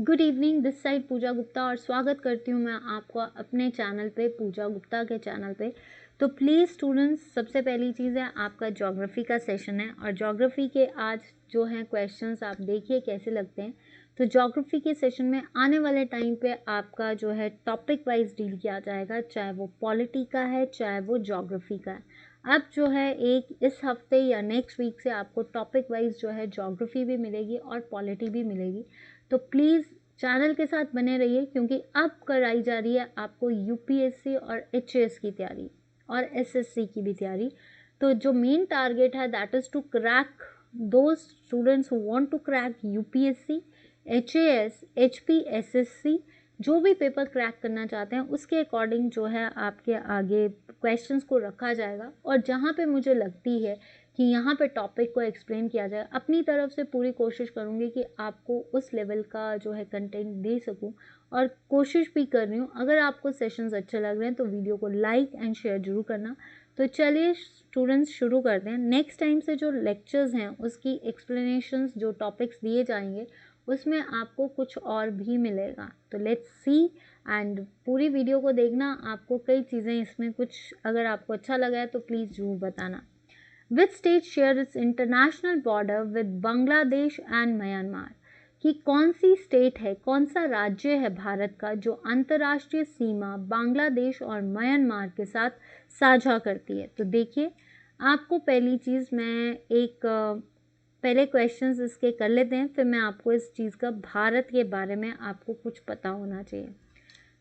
Good evening, this side पूजा गुप्ता और स्वागत करती हूँ मैं आपको अपने चैनल पे, पूजा गुप्ता के चैनल पे। तो प्लीज़ स्टूडेंट्स, सबसे पहली चीज़ है आपका ज्योग्राफी का सेशन है और ज्योग्राफी के आज जो हैं क्वेश्चंस आप देखिए कैसे लगते हैं। तो ज्योग्राफी के सेशन में आने वाले टाइम पे आपका जो है टॉपिक वाइज डील किया जाएगा, चाहे वो पॉलिटी का है चाहे वो ज्योग्राफी का है। अब जो है एक इस हफ्ते या नेक्स्ट वीक से आपको टॉपिक वाइज जो है ज्योग्राफी भी मिलेगी और पॉलिटी भी मिलेगी। तो प्लीज़ चैनल के साथ बने रहिए क्योंकि अब कराई जा रही है आपको यूपीएससी और एचएएस की तैयारी और एसएससी की भी तैयारी। तो जो मेन टारगेट है that is to crack those students who want to crack UPSC, HAS, HP, SSC, जो भी पेपर क्रैक करना चाहते हैं उसके अकॉर्डिंग जो है आपके आगे क्वेश्चंस को रखा जाएगा। और जहाँ पे मुझे लगती है कि यहाँ पे टॉपिक को एक्सप्लेन किया जाए, अपनी तरफ से पूरी कोशिश करूँगी कि आपको उस लेवल का जो है कंटेंट दे सकूँ और कोशिश भी कर रही हूँ। अगर आपको सेशंस अच्छे लग रहे हैं तो वीडियो को लाइक एंड शेयर जरूर करना। तो चलिए स्टूडेंट्स शुरू करते हैं। नेक्स्ट टाइम से जो लेक्चर्स हैं उसकी एक्सप्लेनेशंस, जो टॉपिक्स दिए जाएंगे उसमें आपको कुछ और भी मिलेगा। तो लेट्स सी एंड पूरी वीडियो को देखना। आपको कई चीज़ें इसमें कुछ अगर आपको अच्छा लगा है तो प्लीज़ जरूर बताना। Which state shares its international border with Bangladesh and Myanmar? कि कौन सी स्टेट है, कौन सा राज्य है भारत का जो अंतर्राष्ट्रीय सीमा बांग्लादेश और म्यांमार के साथ साझा करती है। तो देखिए, आपको पहली चीज़ मैं एक पहले क्वेश्चंस इसके कर लेते हैं, फिर मैं आपको इस चीज़ का भारत के बारे में आपको कुछ पता होना चाहिए।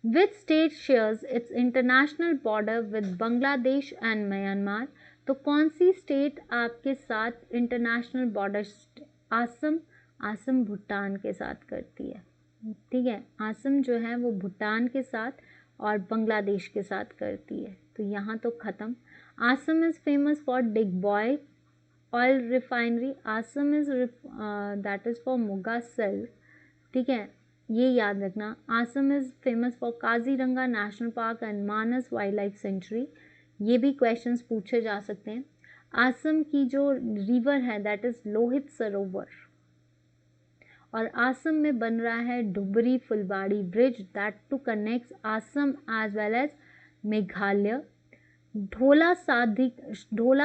Which state shares its international border with Bangladesh and Myanmar? तो कौन सी स्टेट आपके साथ इंटरनेशनल बॉर्डर? आसम। आसम भूटान के साथ करती है, ठीक है। आसम जो है वो भूटान के साथ और बांग्लादेश के साथ करती है। तो यहाँ तो ख़त्म। Assam is famous for Digboi oil refinery. Assam is that is for मुगासल, ठीक है, ये याद रखना। Assam is famous for Kaziranga national park and Manas wildlife sanctuary. ये भी क्वेश्चंस पूछे जा सकते हैं। आसम की जो रिवर है दैट इज़ लोहित सरोवर। और आसम में बन रहा है Dhubri Phulbari bridge that to connects Assam as well as Meghalaya. Dhola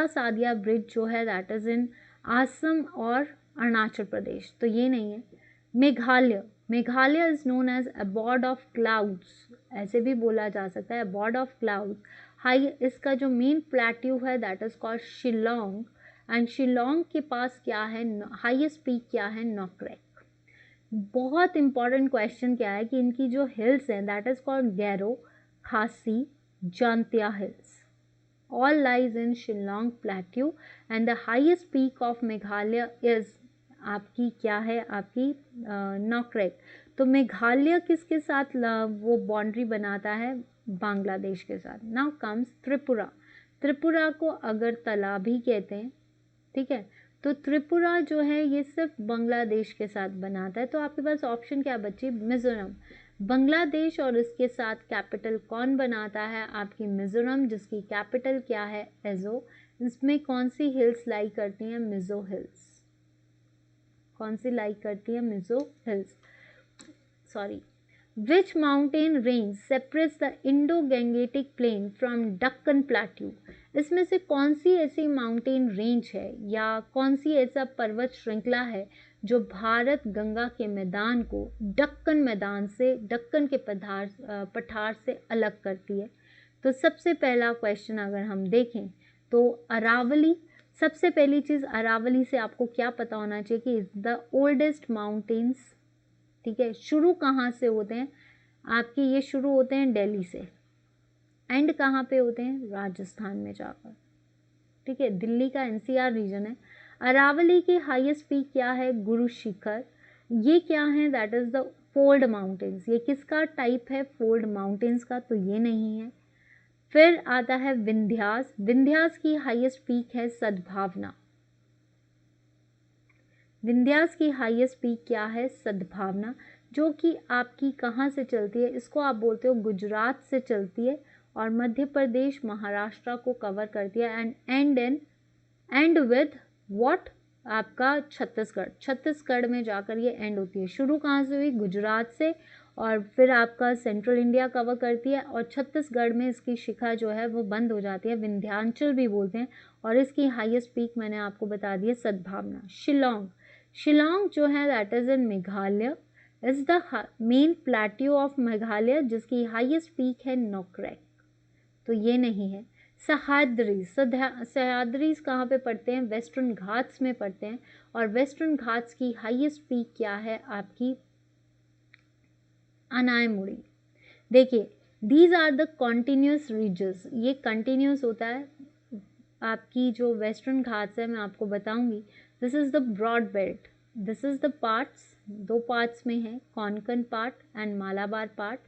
Sadiya bridge जो है दैट इज़ इन आसम और अरुणाचल प्रदेश। तो ये नहीं है। Meghalaya is known as abode of clouds, ऐसे भी बोला जा सकता है, अबॉर्ड ऑफ क्लाउड्स। हाई इसका जो मेन प्लेट्यू है that is called Shillong and Shillong के पास क्या है, हाईएस्ट पीक क्या है, नॉकरेक। बहुत इंपॉर्टेंट क्वेश्चन क्या है कि इनकी जो हिल्स हैं दैट इज कॉल्ड गैरो, खासी, जांतिया hills. All lies in Shillong Plateau and the highest peak of Meghalaya is आपकी क्या है, आपकी नॉकरेक। तो मेघालय किसके साथ वो बाउंड्री बनाता है, बांग्लादेश के साथ। Now comes Tripura. त्रिपुरा को अगरतला भी कहते हैं, ठीक है। तो त्रिपुरा जो है ये सिर्फ बांग्लादेश के साथ बनाता है। तो आपके पास ऑप्शन क्या बची, मिजोरम। बांग्लादेश और इसके साथ कैपिटल कौन बनाता है, आपकी मिजोरम, जिसकी कैपिटल क्या है, एजो। इसमें कौन सी हिल्स लाई करती हैं, मिजो हिल्स। कौन सी लाई करती है, Mizo hills, sorry. Which mountain range separates the Indo Gangetic plain from Deccan plateau? इसमें से कौन सी ऐसी माउंटेन रेंज है या कौन सी ऐसा पर्वत श्रृंखला है जो भारत गंगा के मैदान को डक्कन मैदान से, डक्कन के पठार से अलग करती है? तो सबसे पहला क्वेश्चन अगर हम देखें तो अरावली। सबसे पहली चीज़ अरावली से आपको क्या पता होना चाहिए कि इज द ओल्डेस्ट माउंटेन्स, ठीक है। शुरू कहाँ से होते हैं आपके, ये शुरू होते हैं दिल्ली से, एंड कहाँ पे होते हैं, राजस्थान में जाकर, ठीक है। दिल्ली का एनसीआर रीजन है। अरावली की हाईएस्ट पीक क्या है, गुरु शिखर। ये क्या है, that is the fold mountains. ये किसका टाइप है, फोल्ड माउंटेन्स का, तो ये नहीं है। फिर आता है विंध्यास। विंध्यास की हाईएस्ट पीक है सद्भावना। विंध्यास की हाईएस्ट पीक क्या है, सद्भावना, जो कि आपकी कहाँ से चलती है, इसको आप बोलते हो गुजरात से चलती है और मध्य प्रदेश, महाराष्ट्र को कवर करती है एंड विद व्हाट, आपका छत्तीसगढ़, छत्तीसगढ़ में जाकर ये एंड होती है। शुरू कहाँ से हुई? गुजरात से, और फिर आपका सेंट्रल इंडिया कवर करती है, और छत्तीसगढ़ में इसकी शिखा जो है वो बंद हो जाती है, विंध्याचल भी बोलते हैं, और इसकी हाईएस्ट पीक मैंने आपको बता दी है सद्भावना। शिलोंग, शिलोंग जो है that is in Meghalaya, is the main plateau of Meghalaya, जिसकी हाईएस्ट पीक है नोकरेक, तो ये नहीं है। सह्याद्रीज, सह्याद्रीज कहाँ पे पड़ते हैं? वेस्टर्न घाट्स में पड़ते हैं, और वेस्टर्न घाट्स की हाईएस्ट पीक क्या है आपकी? अनायमुड़ी। देखिए, दीज आर द कॉन्टिन्यूस रीजस, ये कंटिन्यूस होता है। आपकी जो वेस्टर्न घाट्स है मैं आपको बताऊंगी। This is the broad belt, this is the parts, दो पार्ट्स में है, Konkan part and Malabar part.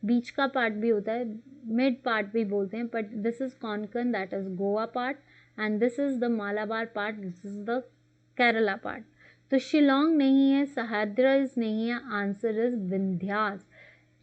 बीच का पार्ट भी होता है, मिड पार्ट भी बोलते हैं, but this is Konkan, that is Goa part, and this is the Malabar part, this is the Kerala part. तो शिलोंग नहीं है, सह्याद्रीज नहीं है, answer is Vindhyas.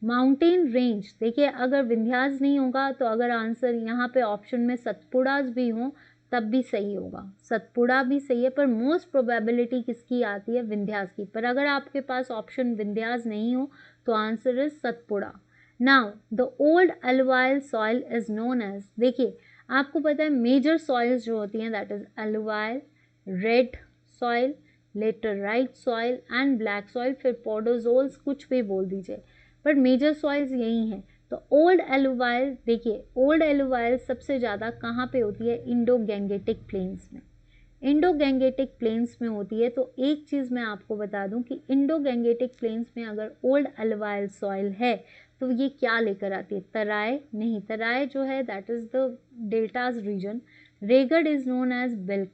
Mountain range, देखिए अगर विंध्यास नहीं होगा तो अगर आंसर यहाँ पे ऑप्शन में सतपुड़ास भी हो तब भी सही होगा, सतपुड़ा भी सही है, पर मोस्ट प्रोबेबिलिटी किसकी आती है? विंध्यास की। पर अगर आपके पास ऑप्शन विंध्यास नहीं हो तो answer is Satpura. Now the old alluvial soil is known as, देखिए आपको पता है मेजर सॉइल्स जो होती हैं that is alluvial, red soil, laterite soil and black soil, फिर पोडोजोल्स कुछ भी बोल दीजिए, बट मेजर सॉइल्स यही हैं। तो ओल्ड एलुवाइल, देखिए ओल्ड एलुवाइल सबसे ज़्यादा कहाँ पे होती है? इंडो गैंगेटिक प्लेन्स में, इंडो गैंगेटिक प्लेन्स में होती है। तो एक चीज़ मैं आपको बता दूं कि इंडो गैंगेटिक प्लेन्स में अगर ओल्ड एलुवाइल सॉइल है तो ये क्या लेकर आती है? तराई नहीं, तराई जो है that is the deltas region. Regur is known as बिल्क,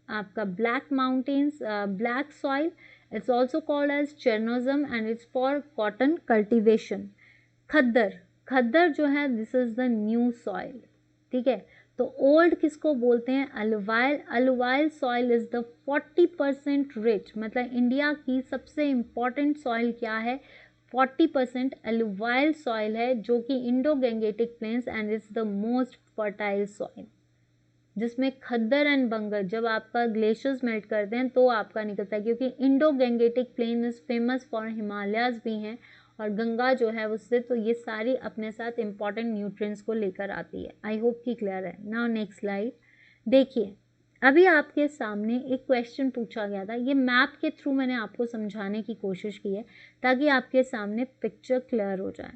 आपका black mountains, black soil, it's also called as chernozem and it's for cotton cultivation. Khaddar, khaddar जो है this is the new soil, ठीक है। तो ओल्ड किसको बोलते हैं? Alluvial, alluvial soil is the 40% rich, मतलब इंडिया की सबसे इंपॉर्टेंट सॉइल क्या है? 40% अलुवाइल सॉइल है, जो कि Indo Gangetic plains and is the most fertile soil, जिसमें खद्दर एंड बंगर जब आपका ग्लेशियर्स मेल्ट करते हैं तो आपका निकलता है, क्योंकि Indo Gangetic plain is famous for Himalayas भी हैं, और गंगा जो है उससे, तो ये सारी अपने साथ इंपॉर्टेंट न्यूट्रिएंट्स को लेकर आती है। आई होप कि क्लियर है। नाउ नेक्स्ट स्लाइड देखिए, अभी आपके सामने एक क्वेश्चन पूछा गया था, ये मैप के थ्रू मैंने आपको समझाने की कोशिश की है ताकि आपके सामने पिक्चर क्लियर हो जाए,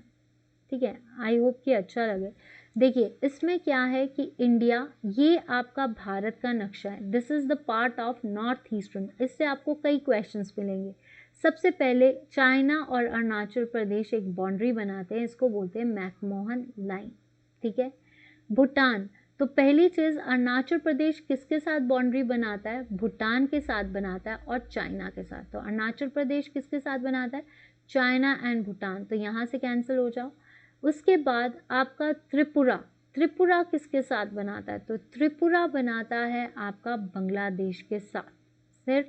ठीक है। आई होप कि अच्छा लगे। देखिए इसमें क्या है कि इंडिया, ये आपका भारत का नक्शा है, this is the part of north eastern, इससे आपको कई क्वेश्चंस मिलेंगे। सबसे पहले चाइना और अरुणाचल प्रदेश एक बाउंड्री बनाते हैं, इसको बोलते हैं मैकमोहन लाइन, ठीक है। भूटान, तो पहली चीज़ अरुणाचल प्रदेश किसके साथ बाउंड्री बनाता है? भूटान के साथ बनाता है और चाइना के साथ। तो अरुणाचल प्रदेश किसके साथ बनाता है? चाइना एंड भूटान, तो यहाँ से कैंसिल हो जाओ। उसके बाद आपका त्रिपुरा, त्रिपुरा किसके साथ बनाता है? तो त्रिपुरा बनाता है आपका बांग्लादेश के साथ सिर्फ,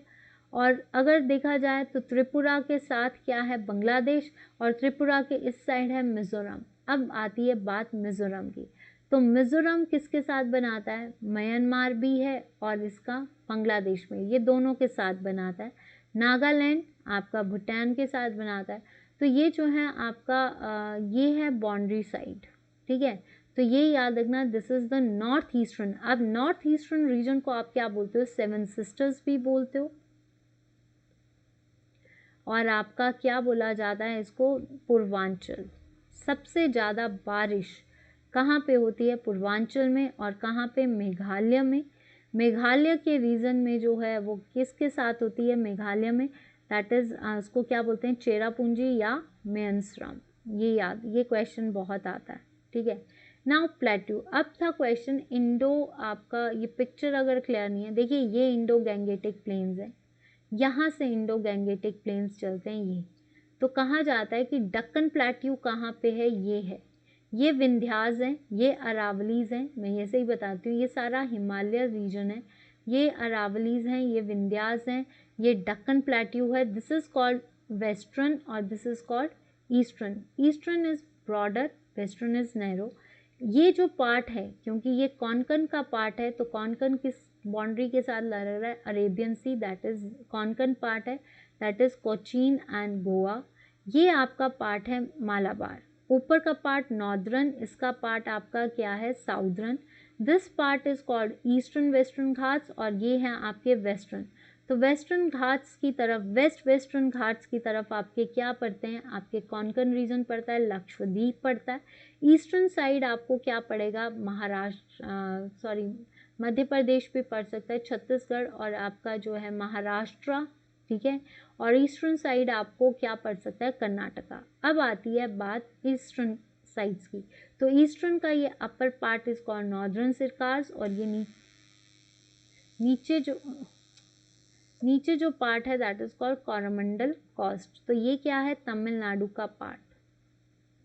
और अगर देखा जाए तो त्रिपुरा के साथ क्या है? बांग्लादेश, और त्रिपुरा के इस साइड है मिज़ोरम। अब आती है बात मिज़ोरम की, तो मिज़ोरम किसके साथ बनाता है? म्यांमार भी है और इसका बांग्लादेश में, ये दोनों के साथ बनाता है। नागालैंड आपका भूटान के साथ बनाता है। तो ये जो है आपका ये है बाउंड्री साइड, ठीक है। तो ये याद रखना, this is the north eastern. अब नॉर्थ ईस्टर्न रीजन को आप क्या बोलते हो? सेवन सिस्टर्स भी बोलते हो, और आपका क्या बोला जाता है इसको? पूर्वांचल। सबसे ज़्यादा बारिश कहाँ पे होती है? पूर्वांचल में, और कहाँ पे? मेघालय में। मेघालय के रीजन में जो है वो किसके साथ होती है? मेघालय में, दैट इज उसको क्या बोलते हैं? चेरापूंजी या मेंसराम। ये याद, ये क्वेश्चन बहुत आता है, ठीक है। नाउ प्लेट्यू, अब था क्वेश्चन इंडो, आपका ये पिक्चर अगर क्लियर नहीं है, देखिए ये इंडो गैंगेटिक प्लेन्स है, यहाँ से इंडो गैंगेटिक प्लेन्स चलते हैं ये, तो कहा जाता है कि दक्कन प्लेट्यू कहाँ पे है? ये है, ये विंध्यास है, ये अरावलीज हैं, मैं ये से ही बताती हूँ, ये सारा हिमालय रीजन है, ये अरावलीज हैं, ये विंध्यास हैं, ये दक्कन प्लेट्यू है। दिस इज कॉल्ड वेस्टर्न और this is called eastern. Eastern is broader, western is narrow. ये जो पार्ट है, क्योंकि ये कोंकण का पार्ट है, तो कोंकण किस बाउंड्री के साथ लग रहा है Arabian sea, that is Konkan part है, that is Cochin and Goa. ये आपका पार्ट है मालाबार। ऊपर का पार्ट नॉर्दर्न, इसका पार्ट आपका क्या है southern. This part is called eastern western Ghats और ये हैं आपके वेस्टर्न। तो वेस्टर्न घाट्स की तरफ, वेस्टर्न घाट्स की तरफ आपके क्या पड़ते हैं, आपके कोंकण रीजन पड़ता है, लक्षद्वीप पड़ता है। ईस्टर्न साइड आपको क्या पड़ेगा, महाराष्ट्र मध्य प्रदेश भी पड़ सकता है, छत्तीसगढ़ और आपका जो है महाराष्ट्र, ठीक है। और ईस्टर्न साइड आपको क्या पड़ सकता है, कर्नाटका। अब आती है बात ईस्टर्न साइड्स की। तो ईस्टर्न का ये upper part is called northern Circars और ये नीचे जो पार्ट है that is called Coromandel coast. तो ये क्या है, तमिलनाडु का पार्ट,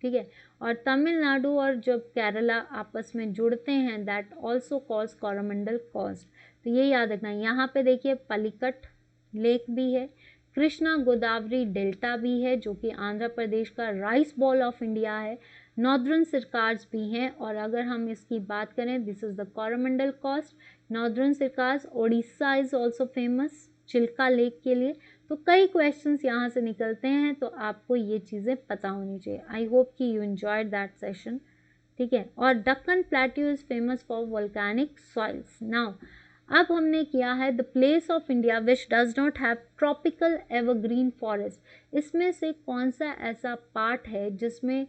ठीक है। और तमिलनाडु और जब केरला आपस में जुड़ते हैं that also calls Coromandel coast. तो ये याद रखना। यहाँ पे देखिए पलिकट लेक भी है, कृष्णा गोदावरी डेल्टा भी है जो कि आंध्र प्रदेश का राइस बॉल ऑफ इंडिया है, नॉर्दर्न सिरकार्स भी हैं। और अगर हम इसकी बात करें, this is the Coromandel coast, northern Circars. Odisha is also famous Chilka lake के लिए। तो कई क्वेश्चंस यहाँ से निकलते हैं, तो आपको ये चीज़ें पता होनी चाहिए। आई होप कि यू एंजॉयड दैट सेशन, ठीक है। और Deccan plateau is famous for volcanic soils. Now अब हमने किया है the place of India which does not have tropical evergreen forest. इसमें से कौन सा ऐसा पार्ट है जिसमें,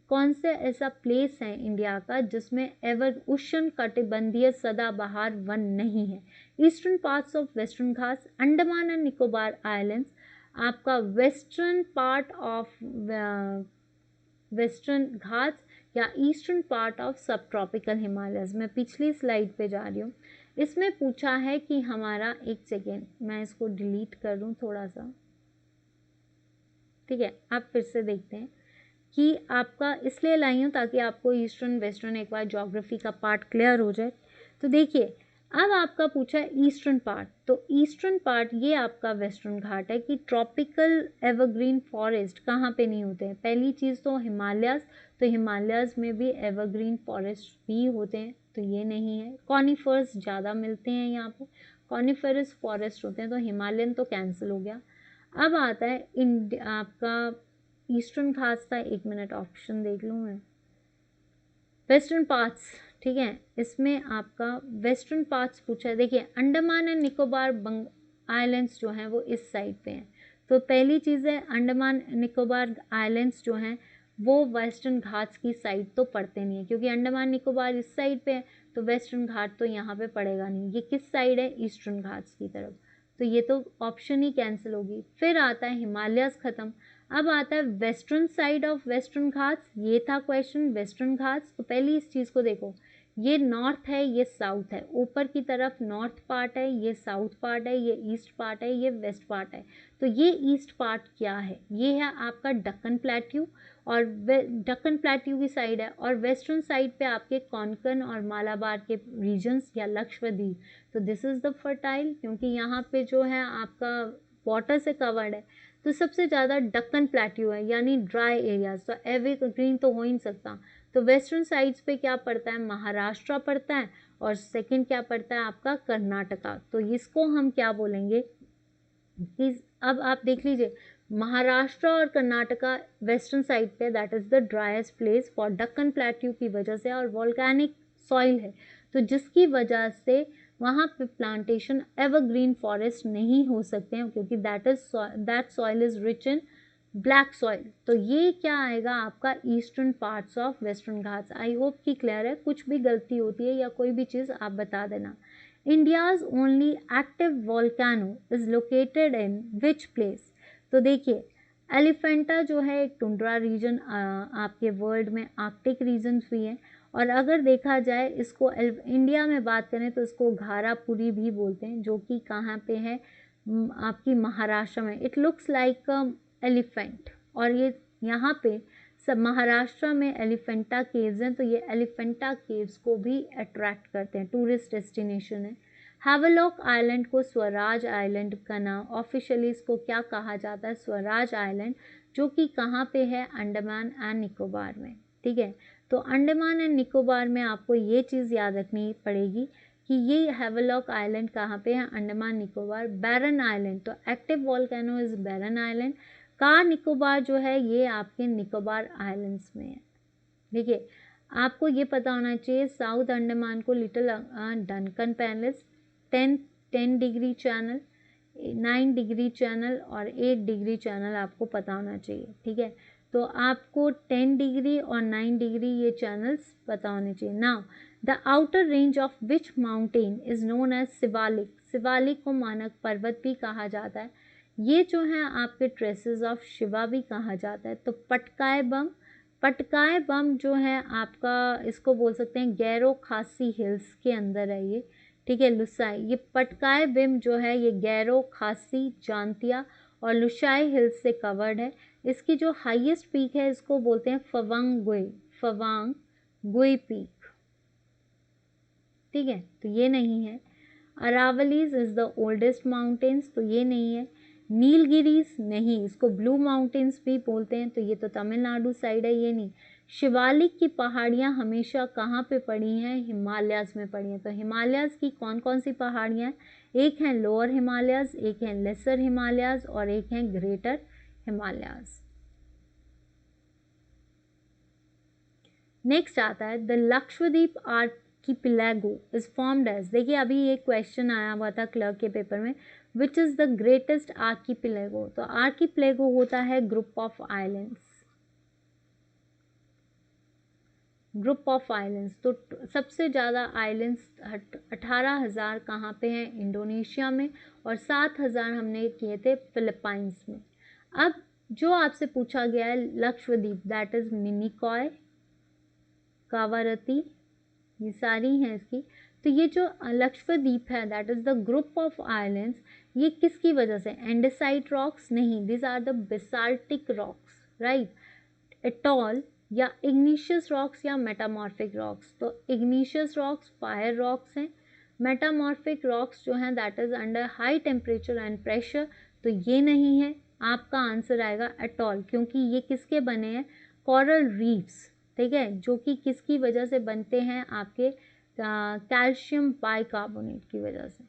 कौन सा ऐसा प्लेस है इंडिया का जिसमें उष्ण कटिबंधीय सदाबहार वन नहीं है। Eastern parts of western Ghats, Andaman and Nicobar islands, आपका western part of western Ghats या eastern part of subtropical Himalayas. मैं पिछली स्लाइड पे जा रही हूँ। इसमें पूछा है कि हमारा, एक सेकेंड मैं इसको डिलीट कर दूँ थोड़ा सा, ठीक है। आप फिर से देखते हैं कि आपका इसलिए लाई हूँ ताकि आपको ईस्टर्न वेस्टर्न एक बार ज्योग्राफी का पार्ट क्लियर हो जाए। तो देखिए अब आपका पूछा है ईस्टर्न पार्ट, तो ईस्टर्न पार्ट ये आपका वेस्टर्न घाट है कि ट्रॉपिकल एवरग्रीन फॉरेस्ट कहाँ पे नहीं होते हैं। पहली चीज़ तो हिमालयाज़, तो हिमालयाज़ में भी एवरग्रीन फॉरेस्ट भी होते हैं, तो ये नहीं है। कॉनिफर्स ज़्यादा मिलते हैं यहाँ पे, कॉनिफरस फॉरेस्ट होते हैं, तो हिमालयन तो कैंसिल हो गया। अब आता है आपका ईस्टर्न घाट्स था, एक मिनट ऑप्शन देख लूँ मैं, वेस्टर्न पार्ट्स, ठीक है। इसमें आपका वेस्टर्न पार्ट्स पूछा है। देखिए अंडमान एंड निकोबार आइलैंड्स जो हैं वो इस साइड पे हैं, तो पहली चीज़ है अंडमान निकोबार आइलैंड्स जो हैं वो वेस्टर्न घाट्स की साइड तो पड़ते नहीं है, क्योंकि अंडमान निकोबार इस साइड पे है, तो वेस्टर्न घाट तो यहाँ पे पड़ेगा नहीं। ये किस साइड है, ईस्टर्न घाट्स की तरफ, तो ये तो ऑप्शन ही कैंसिल होगी। फिर आता है हिमालयस खत्म, अब आता है western side of western Ghats. ये था क्वेश्चन वेस्टर्न घाट्स। तो पहली इस चीज़ को देखो, ये नॉर्थ है, ये साउथ है, ऊपर की तरफ नॉर्थ पार्ट है, ये साउथ पार्ट है, ये ईस्ट पार्ट है, ये वेस्ट पार्ट है। तो ये ईस्ट पार्ट क्या है, ये है आपका दक्कन प्लेट्यू, और दक्कन प्लेट्यू की साइड है। और वेस्टर्न साइड पे आपके कोंकण और मालाबार के रीजन्स या लक्षद्वीप। तो दिस इज़ द फर्टाइल, क्योंकि यहाँ पे जो है आपका वाटर से कवर्ड है, तो सबसे ज़्यादा दक्कन प्लेट्यू है, यानी ड्राई एरियाज, तो एवरग्रीन तो हो ही नहीं सकता। तो वेस्टर्न साइड्स पे क्या पड़ता है, महाराष्ट्र पड़ता है, और सेकंड क्या पड़ता है आपका कर्नाटका। तो इसको हम क्या बोलेंगे कि, अब आप देख लीजिए महाराष्ट्र और कर्नाटका वेस्टर्न साइड पे, that is the driest place for Deccan plateau की वजह से, और वॉल्केनिक सॉइल है, तो जिसकी वजह से वहाँ पे प्लांटेशन एवरग्रीन फॉरेस्ट नहीं हो सकते हैं, क्योंकि that soil is rich in black soil. तो ये क्या आएगा आपका eastern parts of western Ghats. I hope कि क्लियर है, कुछ भी गलती होती है या कोई भी चीज़ आप बता देना। India's only active volcano is located in which place. तो देखिए एलिफेंटा जो है एक टुंड्रा रीजन, आपके वर्ल्ड में आर्कटिक रीजन भी है, और अगर देखा जाए इसको इंडिया में बात करें तो इसको घारापुरी भी बोलते हैं, जो कि कहाँ पे है, आपकी महाराष्ट्र में। इट लुक्स लाइक एलिफेंट, और ये यहाँ पे सब महाराष्ट्र में एलिफेंटा केव्स हैं, तो ये एलिफेंटा केव्स को भी अट्रैक्ट करते हैं, टूरिस्ट डेस्टिनेशन है। हैवलॉक आइलैंड को स्वराज आइलैंड का नाम, ऑफिशियली इसको क्या कहा जाता है, स्वराज आइलैंड, जो कि कहाँ पे है, अंडमान एंड निकोबार में, ठीक है। तो अंडमान एंड निकोबार में आपको ये चीज़ याद रखनी पड़ेगी कि ये हैवलॉक आइलैंड कहाँ पे है, अंडमान निकोबार। बैरन आइलैंड, तो active volcano is barren island. Car Nicobar जो है ये आपके निकोबार आइलैंड्स में है। देखिए आपको ये पता होना चाहिए, साउथ अंडमान को little Duncan palace, 10 degree channel, 9 degree channel और 8 डिग्री चैनल आपको पता होना चाहिए, ठीक है। तो आपको 10 डिग्री और 9 डिग्री ये चैनल्स पता होने चाहिए। Now the outer range of which mountain is known as Shivalik. Shivalik को मानक पर्वत भी कहा जाता है। ये जो है आपके ट्रेसेस ऑफ शिवा भी कहा जाता है। तो पटकाय बम, पटकाय बम जो है आपका, इसको बोल सकते हैं गैरो खासी हिल्स के अंदर है ये, ठीक है, लुसाई। ये पटकाय बिम जो है ये गैरो खासी, जांतिया और लुसाई हिल्स से कवर्ड है। इसकी जो हाईएस्ट पीक है इसको बोलते हैं फवांग गुई पीक, ठीक है, तो ये नहीं है। Aravallis is the oldest mountains, तो ये नहीं है। नीलगिरीज नहीं, इसको ब्लू माउंटेन्स भी बोलते हैं, तो ये तो तमिलनाडु साइड है, ये नहीं। शिवालिक की पहाड़ियाँ हमेशा कहाँ पे पड़ी हैं, हिमालयाज में पड़ी हैं। तो हिमालयाज की कौन कौन सी पहाड़ियाँ हैं, एक हैं लोअर हिमालयाज, एक हैं लेसर हिमालयाज और एक हैं ग्रेटर हिमालयाज। नेक्स्ट आता है the Lakshadweep archipelago is formed as. देखिए अभी एक क्वेश्चन आया हुआ था क्लर्क के पेपर में, विच इज द ग्रेटेस्ट आर्कीपिलागो। तो आर्कीपिलागो होता है group of islands, group of islands. तो सबसे ज़्यादा आइलैंड्स 18,000 कहाँ पे हैं, इंडोनेशिया में, और 7,000 हमने किए थे फिलीपाइंस में। अब जो आपसे पूछा गया है लक्षद्वीप, दैट इज मिनिकॉय, कावारती, ये सारी हैं इसकी। तो ये जो लक्षद्वीप है that is the group of islands, ये किसकी वजह से, एंडेसाइट रॉक्स नहीं, this are the basaltic rocks, right, atoll या इग्निशियस रॉक्स या मेटामॉर्फिक रॉक्स। तो इग्निशियस रॉक्स फायर रॉक्स हैं, मेटामॉर्फिक रॉक्स जो हैं that is under high temperature and pressure, तो ये नहीं है। आपका आंसर आएगा एटॉल, क्योंकि ये किसके बने हैं, कोरल रीफ्स, ठीक है, जो कि किसकी वजह से बनते हैं, आपके कैल्शियम बाइकार्बोनेट की वजह से,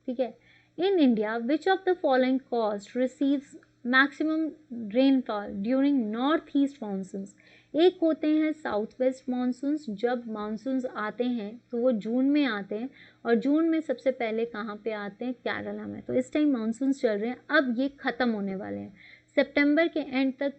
ठीक है। In India which of the following cost receives maximum rainfall during north east monsoons. एक होते हैं साउथ वेस्ट मानसून्स, जब मानसून्स आते हैं तो वो जून में आते हैं, और जून में सबसे पहले कहाँ पे आते हैं, केरला में। तो इस टाइम मानसून्स चल रहे हैं, अब ये ख़त्म होने वाले हैं। सितंबर के एंड तक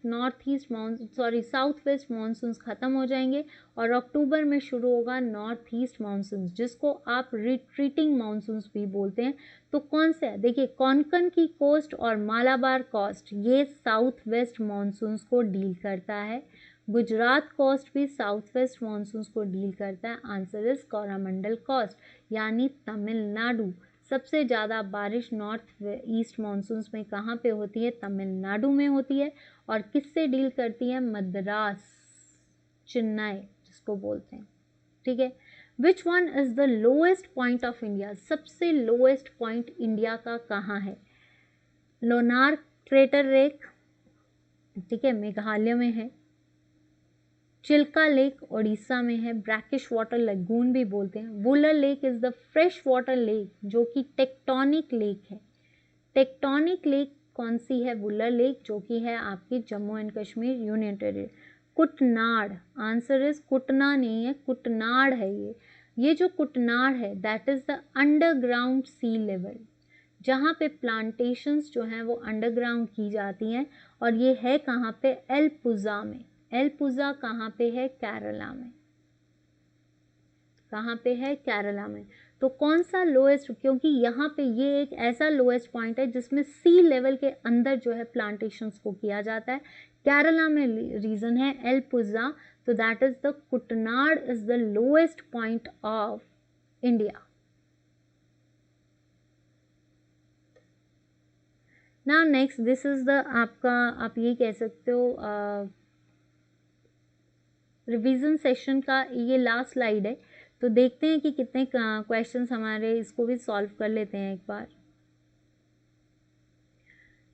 साउथ वेस्ट मानसून्स ख़त्म हो जाएंगे, और अक्टूबर में शुरू होगा नॉर्थ ईस्ट मानसून्स, जिसको आप रिट्रीटिंग मानसून्स भी बोलते हैं। तो कौन से है, देखिए कोंकण की कोस्ट और मालाबार कोस्ट, ये साउथ वेस्ट मानसून्स को डील करता है। गुजरात कोस्ट भी साउथ वेस्ट मानसून्स को डील करता है। आंसर इज कोरामंडल कोस्ट, यानी तमिलनाडु। सबसे ज़्यादा बारिश नॉर्थ ईस्ट मानसून्स में कहाँ पे होती है, तमिलनाडु में होती है। और किससे डील करती है, मद्रास, चेन्नई जिसको बोलते हैं, ठीक है। Which one is the lowest point of India, सबसे लोएस्ट पॉइंट इंडिया का कहाँ है, लोनार क्रेटर लेक, ठीक है, मेघालय में है। चिल्का लेक उड़ीसा में है, ब्रैकिश वाटर लगून भी बोलते हैं। Wular lake is the freshwater lake, जो कि टेक्टोनिक लेक है। टेक्टोनिक लेक कौन सी है, वुलर लेक, जो कि है आपकी Jammu and Kashmir union territory. Kuttanad, answer is Kutna नहीं है, कुटनाड़ है ये जो कुटनाड़ है that is the underground sea level, जहाँ पे प्लांटेशंस जो हैं वो अंडरग्राउंड की जाती हैं। और ये है कहाँ पे, एलपुजा में। एलपुजा कहाँ पे है, केरला में। कहाँ पे है, केरला में। तो कौन सा लोएस्ट, क्योंकि यहाँ पे ये एक ऐसा लोएस्ट पॉइंट है जिसमें सी लेवल के अंदर जो है प्लांटेशंस को किया जाता है। केरला में रीजन है एलपुजा, तो that is the Kuttanad is the lowest point of India. Now next, this is the आपका, आप ये कह सकते हो रिवीजन सेशन का ये लास्ट स्लाइड है। तो देखते हैं कि कितने क्वेश्चंस हमारे, इसको भी सॉल्व कर लेते हैं एक बार।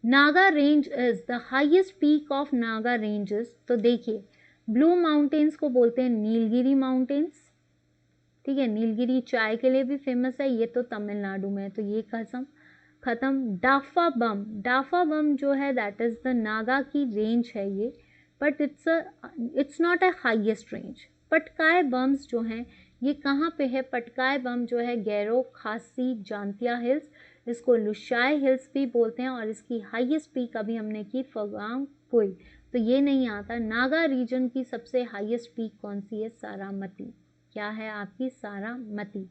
Naga range is the highest peak of Naga ranges. तो देखिए ब्लू माउंटेन्स को बोलते हैं नीलगिरी माउंटेन्स, ठीक है। नीलगिरी चाय के लिए भी फेमस है, ये तो तमिलनाडु में है, तो ये खत्म। डाफा बम जो है दैट इज़ द नागा की रेंज है ये, but it's not a highest range. Patkai Bums जो हैं ये कहाँ पे है? पटकाई बम जो है गैरो खासी जांतिया हिल्स, इसको लुशाई हिल्स भी बोलते हैं, और इसकी हाईएस्ट पीक अभी हमने की फगांग पुई, तो ये नहीं आता। नागा रीजन की सबसे हाईएस्ट पीक कौन सी है? सारामती। क्या है आपकी? Saramati.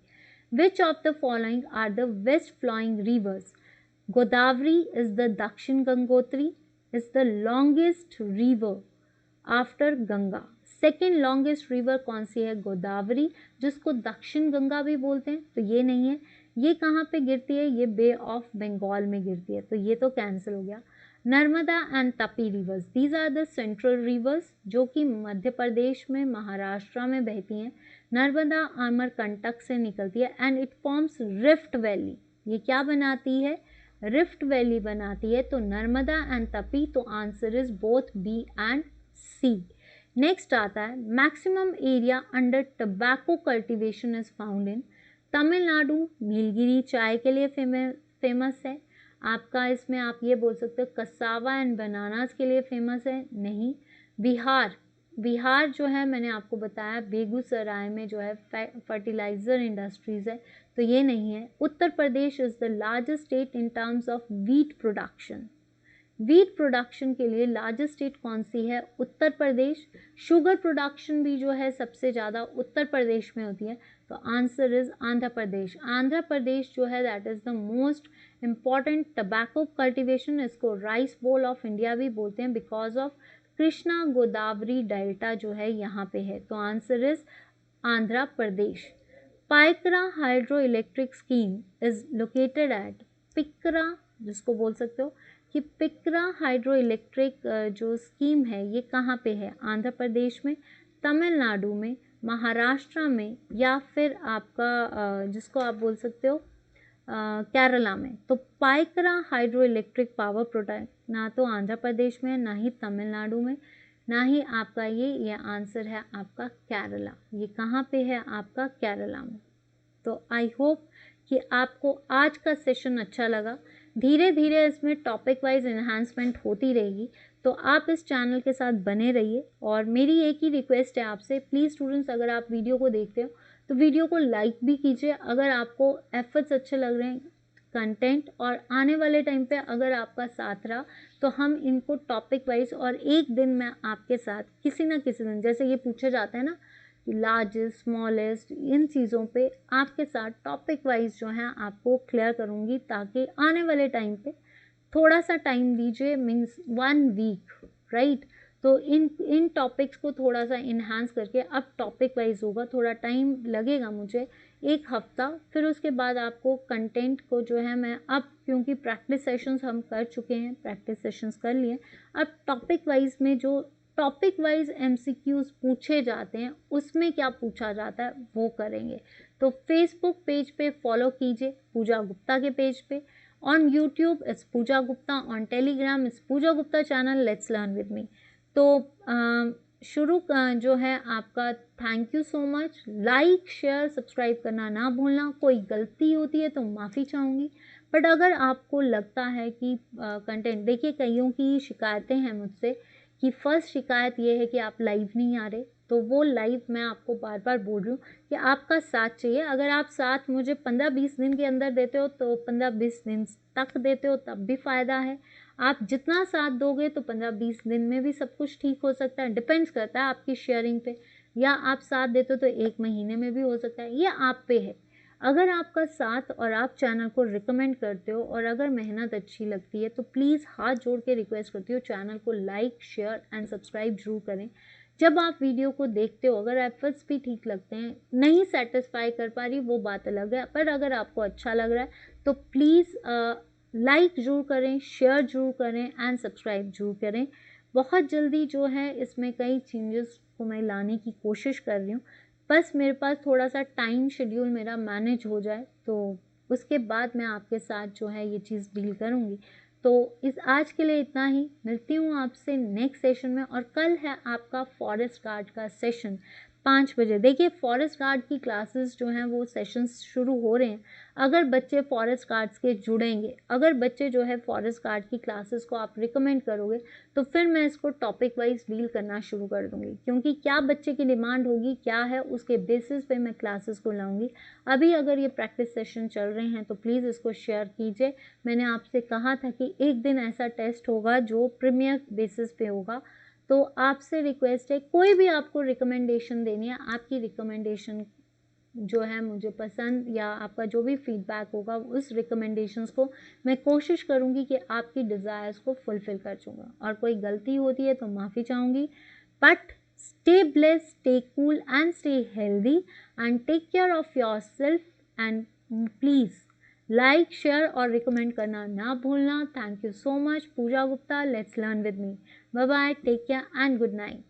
Which of the following are the west flowing rivers? Godavari is the Dakshin Gangotri, is the longest river after Ganga. Second longest river कौन सी है? गोदावरी, जिसको दक्षिण गंगा भी बोलते हैं, तो ये नहीं है। ये कहाँ पे गिरती है? ये बे ऑफ बंगाल में गिरती है, तो ये तो कैंसिल हो गया। Narmada and Tapi rivers, these are the central rivers जो कि मध्य प्रदेश में, महाराष्ट्र में बहती हैं। नर्मदा अमरकंटक से निकलती है and it forms rift valley. ये क्या बनाती है? रिफ्ट वैली बनाती है। तो नर्मदा एंड तपी, तो answer is both B and C. Next आता है maximum area under tobacco cultivation is found in. Tamil Nadu Nilgiri चाय के लिए फेमस है। आपका इसमें आप ये बोल सकते हो कसावा एंड बनानास के लिए फेमस है, नहीं। बिहार जो है मैंने आपको बताया बेगूसराय में जो है फर्टिलाइजर इंडस्ट्रीज है, तो ये नहीं है। Uttar Pradesh is the largest state in terms of wheat production. Wheat production के लिए लार्जेस्ट स्टेट कौन सी है? उत्तर प्रदेश। शुगर प्रोडक्शन भी जो है सबसे ज़्यादा उत्तर प्रदेश में होती है, तो आंसर इज आंध्र प्रदेश। आंध्र प्रदेश जो है that is the most important tobacco cultivation, इसको राइस बोल ऑफ इंडिया भी बोलते हैं because of Krishna Godavari delta जो है यहाँ पे है, तो answer is Andhra Pradesh. Pykara hydro electric scheme is located at Pykara, जिसको बोल सकते हो कि पिकरा हाइड्रो इलेक्ट्रिक जो स्कीम है ये कहाँ पे है? आंध्र प्रदेश में, तमिलनाडु में, महाराष्ट्र में, या फिर आपका जिसको आप बोल सकते हो केरला में। तो पाइकरा हाइड्रो इलेक्ट्रिक पावर प्रोजेक्ट ना तो आंध्र प्रदेश में, ना ही तमिलनाडु में, ना ही आपका ये आंसर है आपका केरला। ये कहाँ पे है? आपका केरला में। तो आई होप कि आपको आज का सेशन अच्छा लगा। धीरे धीरे इसमें टॉपिक वाइज इन्हांसमेंट होती रहेगी, तो आप इस चैनल के साथ बने रहिए। और मेरी एक ही रिक्वेस्ट है आपसे, प्लीज़ स्टूडेंट्स अगर आप वीडियो को देखते हो तो वीडियो को लाइक भी कीजिए अगर आपको एफर्ट्स अच्छे लग रहे हैं कंटेंट, और आने वाले टाइम पे अगर आपका साथ रहा तो हम इनको टॉपिक वाइज, और एक दिन मैं आपके साथ किसी ना किसी दिन, जैसे ये पूछा जाता है ना कि लार्जेस्ट स्मॉलेस्ट, इन चीज़ों पे आपके साथ टॉपिक वाइज जो है आपको क्लियर करूँगी, ताकि आने वाले टाइम पे थोड़ा सा टाइम दीजिए, मीन्स 1 वीक, राइट। तो इन टॉपिक्स को थोड़ा सा इन्हांस करके अब टॉपिक वाइज होगा, थोड़ा टाइम लगेगा मुझे, 1 हफ्ता, फिर उसके बाद आपको कंटेंट को जो है मैं अब, क्योंकि प्रैक्टिस सेशंस हम कर चुके हैं, प्रैक्टिस सेशंस कर लिए, अब टॉपिक वाइज में जो टॉपिक वाइज एमसीक्यूज पूछे जाते हैं उसमें क्या पूछा जाता है वो करेंगे। तो फेसबुक पेज पे फॉलो कीजिए पूजा गुप्ता के पेज पे, on YouTube it's Pooja Gupta, on Telegram it's Pooja Gupta channel, let's learn with me. तो शुरू जो है आपका, thank you so much. Like share subscribe करना ना भूलना। कोई गलती होती है तो माफ़ी चाहूँगी, बट अगर आपको लगता है कि कंटेंट, देखिए कईयों की शिकायतें हैं मुझसे कि फर्स्ट शिकायत ये है कि आप लाइव नहीं आ रहे, तो वो लाइव मैं आपको बार बार बोल रही हूँ कि आपका साथ चाहिए। अगर आप साथ मुझे 15-20 दिन के अंदर देते हो तो 15-20 दिन तक देते हो तब भी फ़ायदा है। आप जितना साथ दोगे तो 15-20 दिन में भी सब कुछ ठीक हो सकता है, डिपेंड्स करता है आपकी शेयरिंग पे। या आप साथ देते हो तो 1 महीने में भी हो सकता है, ये आप पे है। अगर आपका साथ और आप चैनल को रिकमेंड करते हो और अगर मेहनत अच्छी लगती है तो प्लीज़ हाथ जोड़ के रिक्वेस्ट करती हूँ चैनल को लाइक शेयर एंड सब्सक्राइब जरूर करें। जब आप वीडियो को देखते हो अगर एफर्ट्स भी ठीक लगते हैं, नहीं सेटिस्फाई कर पा रही वो बात अलग है, पर अगर आपको अच्छा लग रहा है तो प्लीज़ लाइक जरूर करें, शेयर जरूर करें एंड सब्सक्राइब जरूर करें। बहुत जल्दी जो है इसमें कई चेंजेस को मैं लाने की कोशिश कर रही हूँ, बस मेरे पास थोड़ा सा टाइम शेड्यूल मेरा मैनेज हो जाए तो उसके बाद मैं आपके साथ जो है ये चीज़ डील करूँगी। तो इस आज के लिए इतना ही, मिलती हूँ आपसे नेक्स्ट सेशन में। और कल है आपका फॉरेस्ट गार्ड का सेशन, 5 बजे। देखिए फॉरेस्ट गार्ड की क्लासेस जो हैं वो सेशंस शुरू हो रहे हैं। अगर बच्चे फॉरेस्ट गार्ड्स के जुड़ेंगे, अगर बच्चे जो है फॉरेस्ट गार्ड की क्लासेस को आप रिकमेंड करोगे, तो फिर मैं इसको टॉपिक वाइज डील करना शुरू कर दूँगी, क्योंकि क्या बच्चे की डिमांड होगी, क्या है, उसके बेसिस पे मैं क्लासेस को लाऊँगी। अभी अगर ये प्रैक्टिस सेशन चल रहे हैं तो प्लीज़ इसको शेयर कीजिए। मैंने आपसे कहा था कि एक दिन ऐसा टेस्ट होगा जो प्रीमियर बेसिस पे होगा, तो आपसे रिक्वेस्ट है, कोई भी आपको रिकमेंडेशन देनी है, आपकी रिकमेंडेशन जो है मुझे पसंद, या आपका जो भी फीडबैक होगा उस रिकमेंडेशंस को मैं कोशिश करूँगी कि आपकी डिज़ायर्स को फुलफ़िल कर दूँगा। और कोई गलती होती है तो माफ़ी चाहूँगी, but stay blessed, stay cool and stay healthy and take care of yourself and please like, share और रिकमेंड करना ना भूलना। Thank you so much. Pooja Gupta, let's learn with me. Bye bye, take care and good night.